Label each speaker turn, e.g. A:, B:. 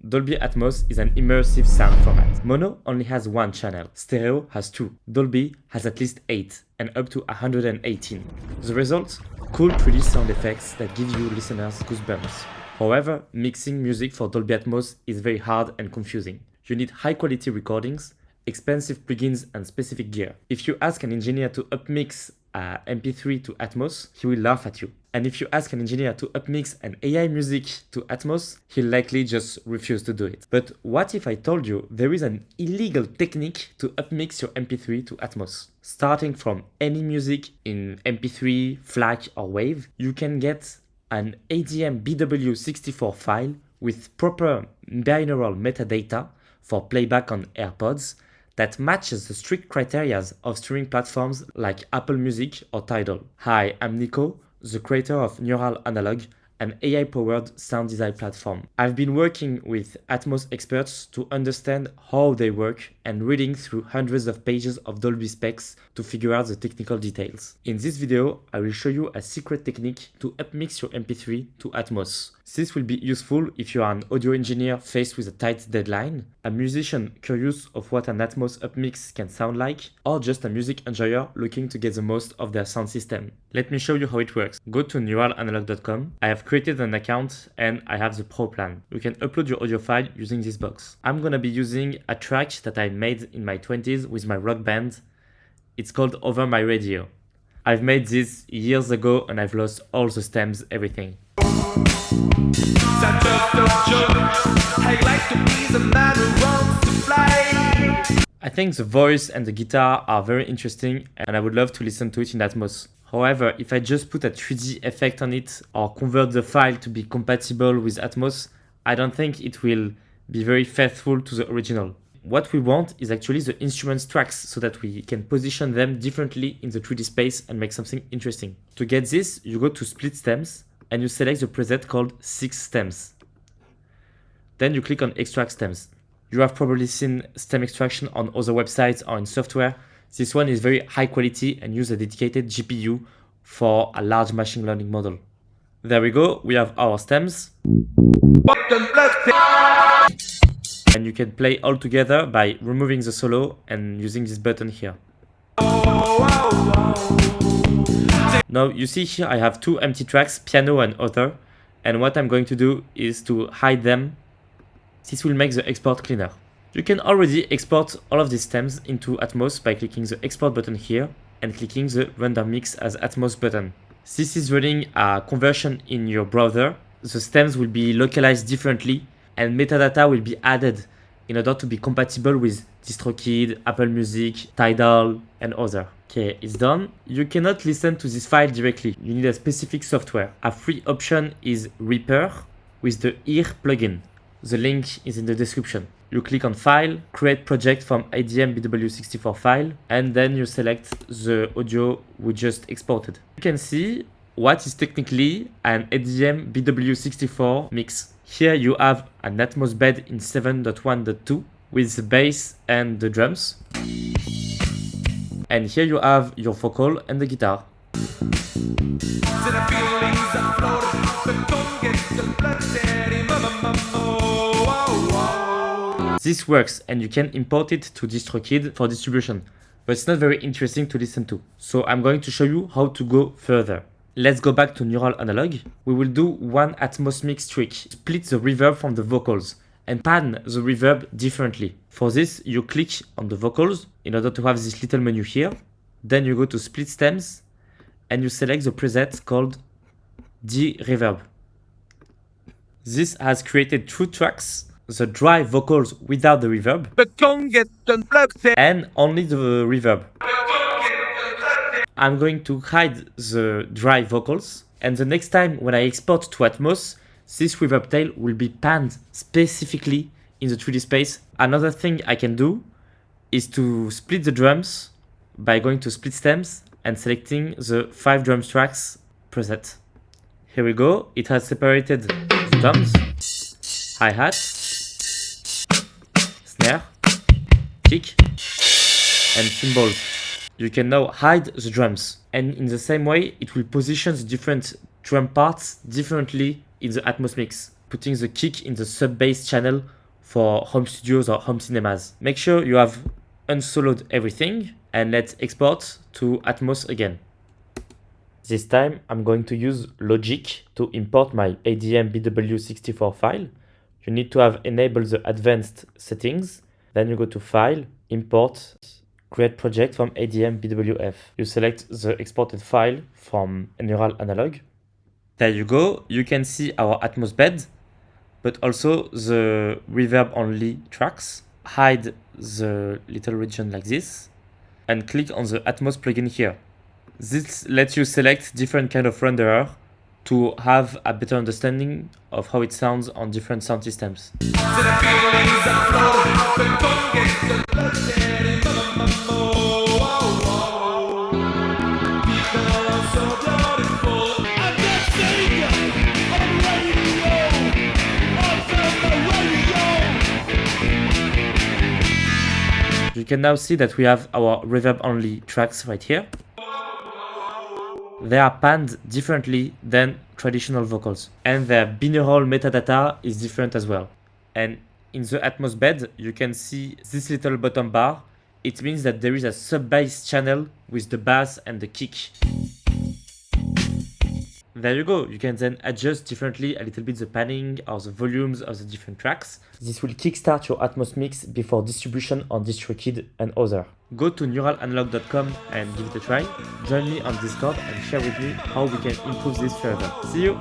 A: Dolby Atmos is an immersive sound format. Mono only has one channel, stereo has two, Dolby has at least 8 and up to 118. The result? Cool 3D sound effects that give you listeners goosebumps. However, mixing music for Dolby Atmos is very hard and confusing. You need high quality recordings, expensive plugins and specific gear. If you ask an engineer to upmix MP3 to Atmos, he will laugh at you. And if you ask an engineer to upmix an AI music to Atmos, he'll likely just refuse to do it. But what if I told you there is an illegal technique to upmix your MP3 to Atmos? Starting from any music in MP3, FLAC or WAV, you can get an ADM BW64 file with proper binaural metadata for playback on Airpods that matches the strict criteria of streaming platforms like Apple Music or Tidal. Hi, I'm Nico, the creator of Neural Analog, an AI-powered sound design platform. I've been working with Atmos experts to understand how they work and reading through hundreds of pages of Dolby specs to figure out the technical details. In this video, I will show you a secret technique to upmix your MP3 to Atmos. This will be useful if you are an audio engineer faced with a tight deadline, a musician curious of what an Atmos upmix can sound like, or just a music enjoyer looking to get the most of their sound system. Let me show you how it works. Go to neuralanalog.com. I have created an account and I have the Pro plan. You can upload your audio file using this box. I'm gonna be using a track that I made in my 20s with my rock band. It's called Over My Radio. I've made this years ago and I've lost all the stems, everything. I think the voice and the guitar are very interesting and I would love to listen to it in Atmos. However, if I just put a 3D effect on it or convert the file to be compatible with Atmos, I don't think it will be very faithful to the original. What we want is actually the instruments tracks so that we can position them differently in the 3D space and make something interesting. To get this, you go to Split Stems and you select the preset called 6 stems. Then you click on Extract Stems. You have probably seen stem extraction on other websites or in software. This one is very high quality and use a dedicated GPU for a large machine learning model. There we go, we have our stems. And you can play all together by removing the solo and using this button here. Now you see here I have two empty tracks, piano and other, and what I'm going to do is to hide them. This will make the export cleaner. You can already export all of these stems into Atmos by clicking the export button here and clicking the render mix as Atmos button. This is running a conversion in your browser. The stems will be localized differently and metadata will be added in order to be compatible with DistroKid, Apple Music, Tidal, and other. Okay, it's done. You cannot listen to this file directly. You need a specific software. A free option is Reaper with the Ear plugin. The link is in the description. You click on File, Create Project from ADM BW64 file, and then you select the audio we just exported. You can see what is technically an ADM BW64 mix. Here you have an Atmos bed in 7.1.2 with the bass and the drums. And here you have your vocal and the guitar. This works and you can import it to DistroKid for distribution, but it's not very interesting to listen to. So I'm going to show you how to go further. Let's go back to Neural Analog. We will do one Atmos mix trick. Split the reverb from the vocals and pan the reverb differently. For this, you click on the vocals in order to have this little menu here. Then you go to Split Stems and you select the preset called D-Reverb. This has created two tracks, the dry vocals without the reverb and only the reverb. I'm going to hide the dry vocals, and the next time when I export to Atmos, this reverb tail will be panned specifically in the 3D space. Another thing I can do is to split the drums by going to Split Stems and selecting the 5 drums tracks preset. Here we go, it has separated the drums, hi-hat, snare, kick, and cymbals. You can now hide the drums, and in the same way it will position the different drum parts differently in the Atmos mix. putting the kick in the sub-bass channel for home studios or home cinemas. Make sure you have unsoloed everything and let's export to Atmos again. This time I'm going to use Logic to import my ADM BW64 file. You need to have enabled the advanced settings. Then you go to File, Import, Create Project from ADM BWF. You select the exported file from Neural Analog. There you go. You can see our Atmos bed, but also the reverb only tracks. Hide the little region like this and click on the Atmos plugin here. This lets you select different kind of renderer to have a better understanding of how it sounds on different sound systems. You can now see that we have our reverb only tracks right here. They are panned differently than traditional vocals, and their binaural metadata is different as well. And in the Atmos bed, you can see this little bottom bar. It means that there is a sub-bass channel with the bass and the kick. There you go. You can then adjust differently a little bit the panning or the volumes of the different tracks. This will kickstart your Atmos mix before distribution on DistroKid and other. Go to neuralanalog.com and give it a try. Join me on Discord and share with me how we can improve this further. See you!